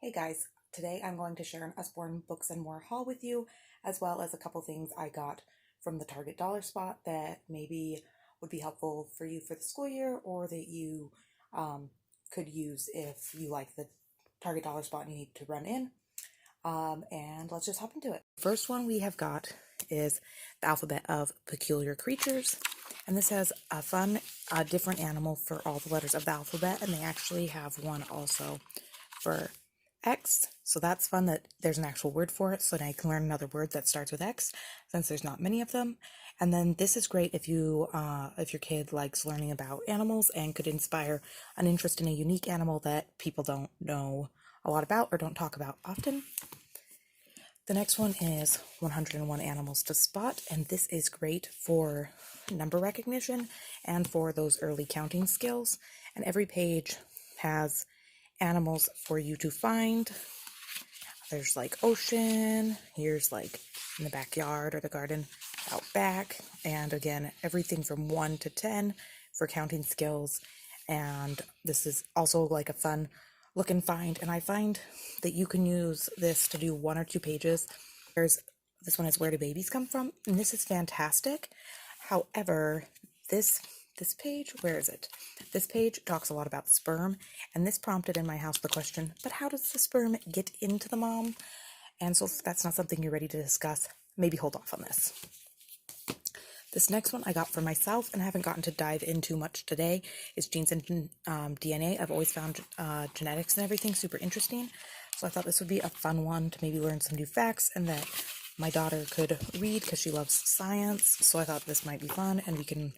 Hey guys, today I'm going to share an Usborne Books and More haul with you, as well as a couple things I got from the Target dollar spot that maybe would be helpful for you for the school year or that you could use if you like the Target dollar spot and you need to run in. And let's just hop into it. First one we have got is the alphabet of peculiar creatures. And this has a fun, different animal for all the letters of the alphabet, and they actually have one also for X, so that's fun that there's an actual word for it, so now you can learn another word that starts with X, since there's not many of them. And then this is great if your kid likes learning about animals and could inspire an interest in a unique animal that people don't know a lot about or don't talk about often. The next one is 101 Animals to Spot, and this is great for number recognition and for those early counting skills. And every page has animals for you to find. There's like ocean, here's like in the backyard or the garden out back, and again, everything from 1 to 10 for counting skills. And this is also like a fun look and find, and I find that you can use this to do 1 or 2 pages. This one is Where Do Babies Come From? And this is fantastic. However, this page, where is it? This page talks a lot about sperm, and this prompted in my house the question, but how does the sperm get into the mom? And so if that's not something you're ready to discuss, maybe hold off on this. This next one I got for myself and haven't gotten to dive into much today is Genes and DNA. I've always found genetics and everything super interesting, so I thought this would be a fun one to maybe learn some new facts and that my daughter could read because she loves science, so I thought this might be fun and we can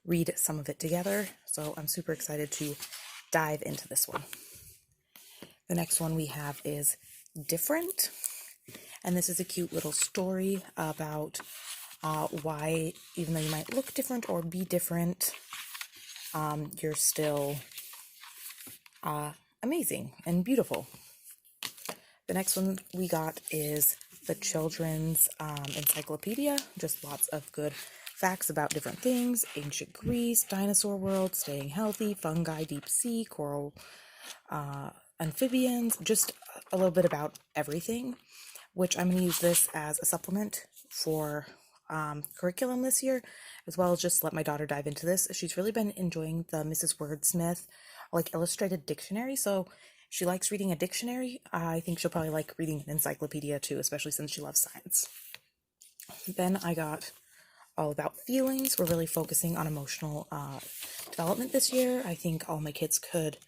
read some of it together. So I'm super excited to dive into this one. The next one we have is Different, and this is a cute little story about why, even though you might look different or be different, you're still amazing and beautiful. The next one we got is the Children's Encyclopedia, just lots of good facts about different things: ancient Greece, dinosaur world, staying healthy, fungi, deep sea, coral, amphibians, just a little bit about everything, which I'm going to use this as a supplement for curriculum this year, as well as just let my daughter dive into this. She's really been enjoying the Mrs. Wordsmith like illustrated dictionary, so she likes reading a dictionary. I think she'll probably like reading an encyclopedia too, especially since she loves science. Then I got All About Feelings. We're really focusing on emotional development this year. I think all my kids could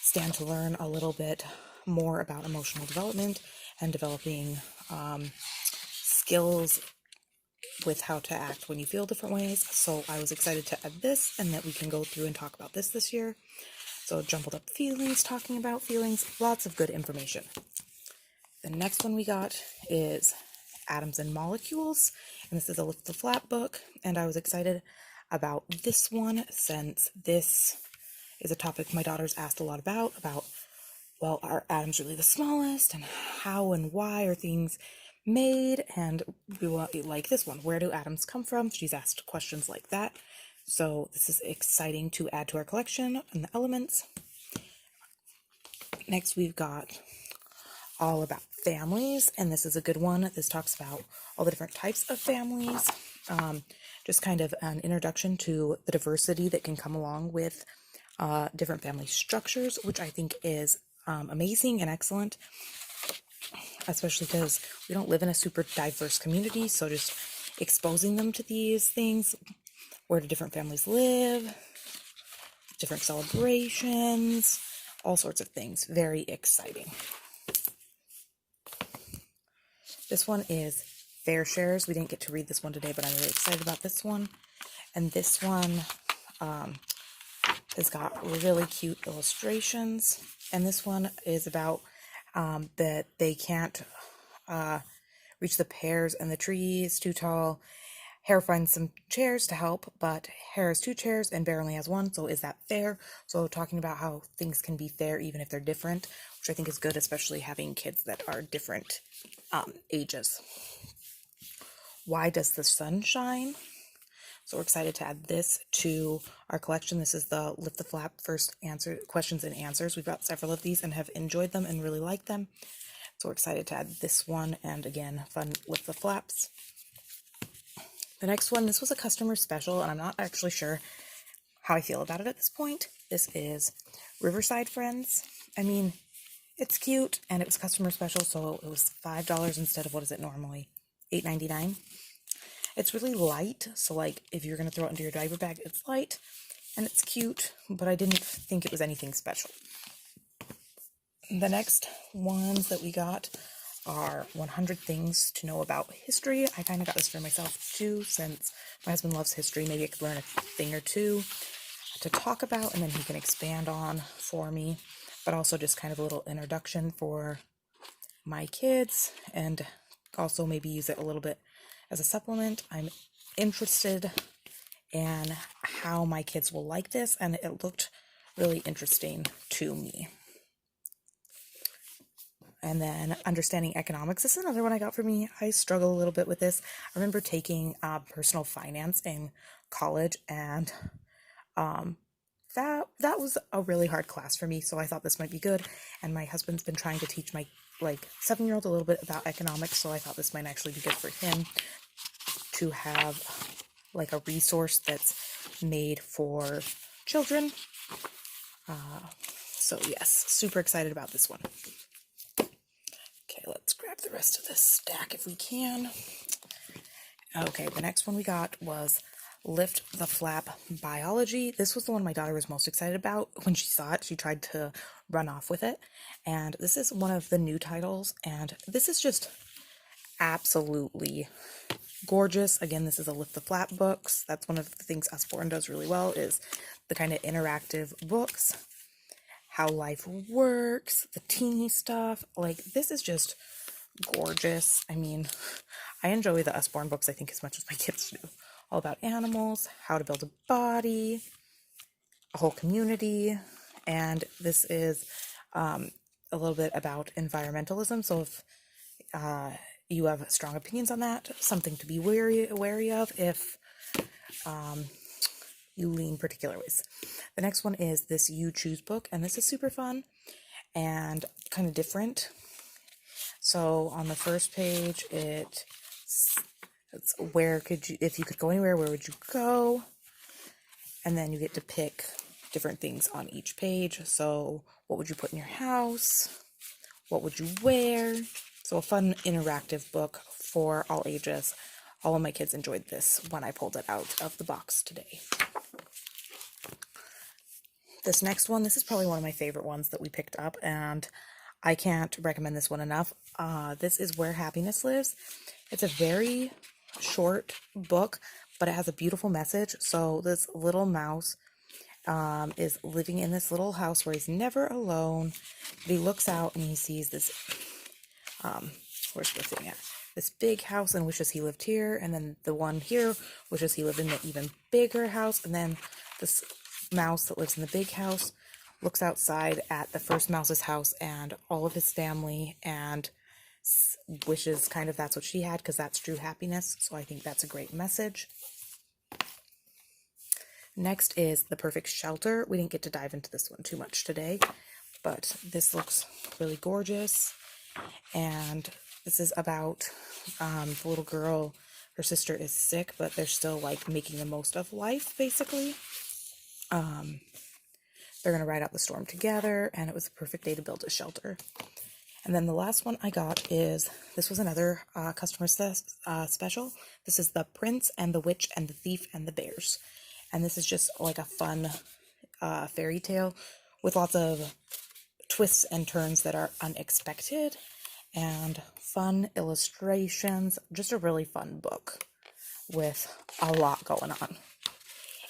stand to learn a little bit more about emotional development and developing skills with how to act when you feel different ways. So I was excited to add this and that we can go through and talk about this year. So Jumbled Up Feelings, talking about feelings, lots of good information. The next one we got is Atoms and Molecules, and this is a Lift the Flap book, and I was excited about this one since this is a topic my daughter's asked a lot about, well, are atoms really the smallest, and how and why are things made, and we like this one, where do atoms come from? She's asked questions like that, so this is exciting to add to our collection and the elements. Next we've got All About Families, and this is a good one. This talks about all the different types of families, just kind of an introduction to the diversity that can come along with different family structures, which I think is amazing and excellent, especially because we don't live in a super diverse community, so just exposing them to these things, where do different families live, different celebrations, all sorts of things. Very exciting. This one is Fair Shares. We didn't get to read this one today, but I'm really excited about this one. And this one has got really cute illustrations. And this one is about that they can't reach the pears and the tree is too tall. Hare finds some chairs to help, but Hare has 2 chairs and Bear only has 1, so is that fair? So talking about how things can be fair even if they're different, which I think is good, especially having kids that are different ages. Why does the sun shine? So we're excited to add this to our collection. This is the Lift the Flap first answer questions and answers. We've got several of these and have enjoyed them and really like them. So we're excited to add this one, and again, fun Lift the Flaps. The next one, this was a customer special, and I'm not actually sure how I feel about it at this point. This is Riverside Friends. I mean, it's cute, and it was customer special, so it was $5 instead of, what is it normally, $8.99. It's really light, so like if you're going to throw it into your diaper bag, it's light, and it's cute, but I didn't think it was anything special. The next ones that we got are 100 Things to Know About History. I kind of got this for myself too, since my husband loves history. Maybe I could learn a thing or two to talk about, and then he can expand on for me, but also just kind of a little introduction for my kids, and also maybe use it a little bit as a supplement. I'm interested in how my kids will like this, and it looked really interesting to me. And then Understanding Economics. This is another one I got for me. I struggle a little bit with this. I remember taking personal finance in college, and that was a really hard class for me, so I thought this might be good. And my husband's been trying to teach my 7-year-old a little bit about economics, so I thought this might actually be good for him to have a resource that's made for children. So yes, super excited about this one. Okay, let's grab the rest of this stack if we can. Okay, the next one we got was Lift the Flap Biology. This was the one my daughter was most excited about. When she saw it, she tried to run off with it. And this is one of the new titles, and this is just absolutely gorgeous. Again, this is a Lift the Flap books. That's one of the things Usborne does really well, is the kind of interactive books. How life works, the teeny stuff. This is just gorgeous. I mean, I enjoy the Usborne books, I think, as much as my kids do. All about animals, how to build a body, a whole community, and this is a little bit about environmentalism. So if you have strong opinions on that, something to be wary of if you lean particular ways. The next one is this You Choose book, and this is super fun and kind of different. So on the first page, it's where could you, if you could go anywhere, where would you go? And then you get to pick different things on each page. So what would you put in your house? What would you wear? So a fun interactive book for all ages. All of my kids enjoyed this when I pulled it out of the box today. This next one, this is probably one of my favorite ones that we picked up, and I can't recommend this one enough. This is Where Happiness Lives. It's a very short book, but it has a beautiful message. So this little mouse is living in this little house where he's never alone. But he looks out and he sees this, where's the thing at? This big house and wishes he lived here. And then the one here wishes he lived in the even bigger house. And then this mouse that lives in the big house looks outside at the first mouse's house and all of his family, and wishes kind of that's what she had, because that's true happiness. So I think that's a great message. Next is The Perfect Shelter. We didn't get to dive into this one too much today, but this looks really gorgeous. And this is about the little girl. Her sister is sick, but they're still making the most of life, basically. They're going to ride out the storm together, and it was a perfect day to build a shelter. And then the last one I got is, this was another customer special. This is The Prince and the Witch and the Thief and the Bears. And this is just a fun fairy tale with lots of twists and turns that are unexpected and fun illustrations. Just a really fun book with a lot going on.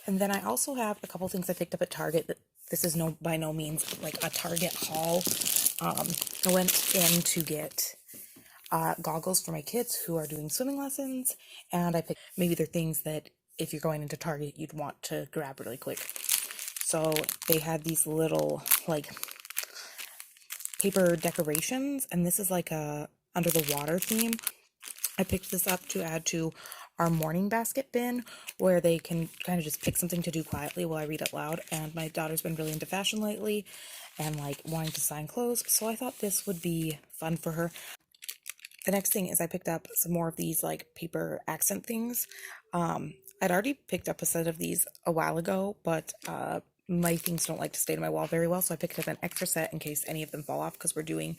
And then I also have a couple things I picked up at Target. This is by no means a Target haul. I went in to get goggles for my kids who are doing swimming lessons, and I picked, maybe they're things that if you're going into Target you'd want to grab really quick. So they had these little paper decorations, and this is a under the water theme. I picked this up to add to our morning basket bin where they can kind of just pick something to do quietly while I read it loud. And my daughter's been really into fashion lately and like wanting to design clothes, so I thought this would be fun for her. The next thing is I picked up some more of these like paper accent things. I'd already picked up a set of these a while ago, but my things don't like to stay to my wall very well, so I picked up an extra set in case any of them fall off because we're doing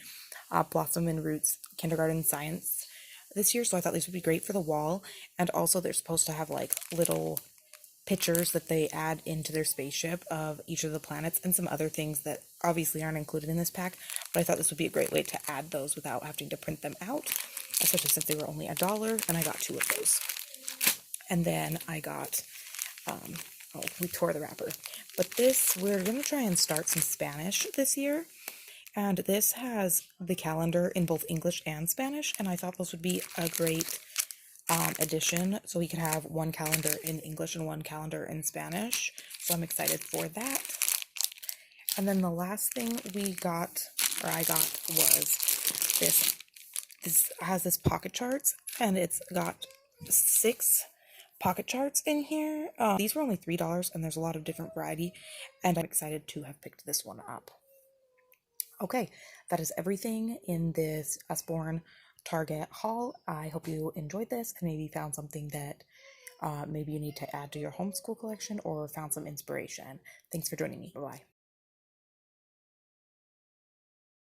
Blossom and Roots kindergarten science this year, so I thought these would be great for the wall. And also they're supposed to have like little pictures that they add into their spaceship of each of the planets and some other things that obviously aren't included in this pack, but I thought this would be a great way to add those without having to print them out, especially since they were only $1, and I got 2 of those. And then I got, oh, we tore the wrapper, but this, we're going to try and start some Spanish this year, and this has the calendar in both English and Spanish, and I thought those would be a great edition, so we could have one calendar in English and one calendar in Spanish. So I'm excited for that. And then the last thing we got, or I got, was this. This has this pocket charts, and it's got 6 pocket charts in here. These were only $3, and there's a lot of different variety, and I'm excited to have picked this one up. Okay, that is everything in this Usborne Target haul. I hope you enjoyed this and maybe found something that maybe you need to add to your homeschool collection or found some inspiration. Thanks for joining me. Bye-bye.